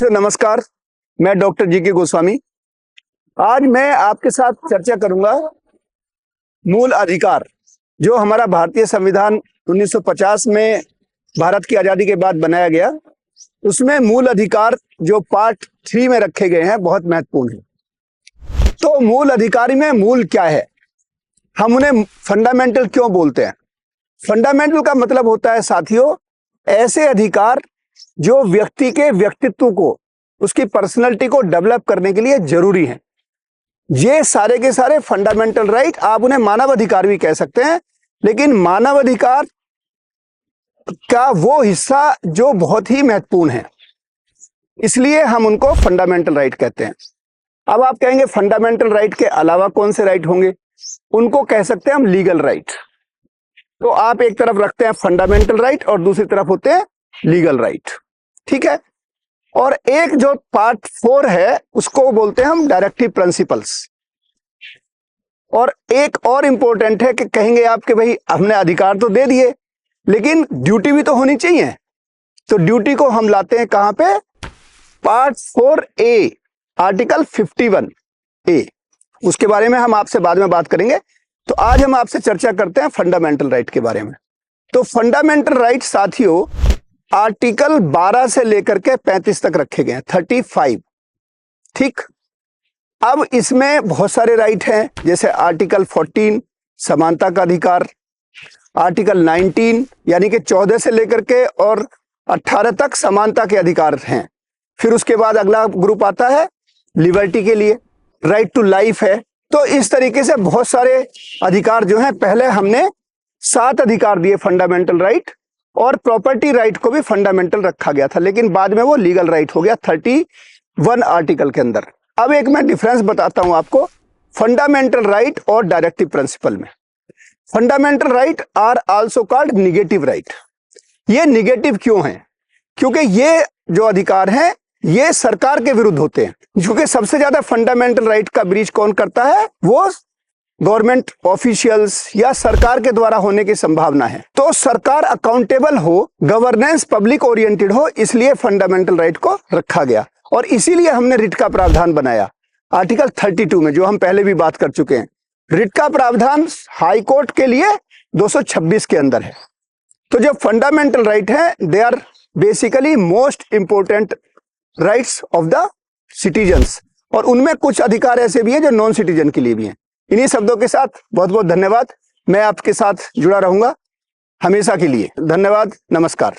साथियों नमस्कार, मैं डॉक्टर जी के गोस्वामी। आज मैं आपके साथ चर्चा करूंगा मूल अधिकार, जो हमारा भारतीय संविधान 1950 में भारत की आजादी के बाद बनाया गया। उसमें मूल अधिकार जो पार्ट 3 में रखे गए हैं बहुत महत्वपूर्ण है। तो मूल अधिकार में मूल क्या है, हम उन्हें फंडामेंटल क्यों बोलते हैं? फंडामेंटल का मतलब होता है साथियों ऐसे अधिकार जो व्यक्ति के व्यक्तित्व को, उसकी पर्सनैलिटी को डेवलप करने के लिए जरूरी हैं। ये सारे के सारे फंडामेंटल राइट, आप उन्हें मानव अधिकार भी कह सकते हैं, लेकिन मानव अधिकार का वो हिस्सा जो बहुत ही महत्वपूर्ण है, इसलिए हम उनको फंडामेंटल राइट कहते हैं। अब आप कहेंगे फंडामेंटल राइट के अलावा कौन से राइट होंगे? उनको कह सकते हैं हम लीगल राइट। तो आप एक तरफ रखते हैं फंडामेंटल राइट और दूसरी तरफ होते हैं लीगल राइट, ठीक है। और एक जो पार्ट 4 है उसको बोलते हैं हम डायरेक्टिव प्रिंसिपल्स। और एक और इंपॉर्टेंट है कि कहेंगे आप कि भाई हमने अधिकार तो दे दिए लेकिन ड्यूटी भी तो होनी चाहिए। तो ड्यूटी को हम लाते हैं कहां पे? Part 4A article 51A। उसके बारे में हम आपसे बाद में बात करेंगे। तो आज हम आपसे चर्चा करते हैं फंडामेंटल राइट के बारे में। तो फंडामेंटल राइट साथियों आर्टिकल 12 से लेकर के 35 तक रखे गए हैं, 35, ठीक। अब इसमें बहुत सारे राइट हैं, जैसे आर्टिकल 14 समानता का अधिकार, आर्टिकल 19 यानी कि 14 से लेकर के और 18 तक समानता के अधिकार हैं। फिर उसके बाद अगला ग्रुप आता है लिबर्टी के लिए, राइट टू लाइफ है। तो इस तरीके से बहुत सारे अधिकार जो हैं, पहले हमने 7 अधिकार दिए फंडामेंटल राइट, और प्रॉपर्टी राइट को भी फंडामेंटल रखा गया था, लेकिन बाद में वो लीगल राइट हो गया 31 आर्टिकल के अंदर। अब एक मैं डिफरेंस बताता हूं आपको फंडामेंटल राइट और डायरेक्टिव प्रिंसिपल में। Fundamental right are also called negative right. ये निगेटिव क्यों है? क्योंकि ये जो अधिकार हैं ये सरकार के विरुद्ध होते हैं। क्योंकि सबसे ज्यादा फंडामेंटल राइट का ब्रीच कौन करता है? वो गवर्नमेंट ऑफिशियल्स या सरकार के द्वारा होने की संभावना है। तो सरकार अकाउंटेबल हो, गवर्नेंस पब्लिक ओरिएंटेड हो, इसलिए फंडामेंटल राइट को रखा गया। और इसीलिए हमने रिट का प्रावधान बनाया आर्टिकल 32 में, जो हम पहले भी बात कर चुके हैं। रिट का प्रावधान हाई कोर्ट के लिए 226 के अंदर है। तो जो फंडामेंटल राइट है they are basically most important rights of the citizens, और उनमें कुछ अधिकार ऐसे भी हैं जो नॉन सिटीजन के लिए भी हैं। इन्हीं शब्दों के साथ बहुत बहुत धन्यवाद। मैं आपके साथ जुड़ा रहूंगा हमेशा के लिए। धन्यवाद, नमस्कार।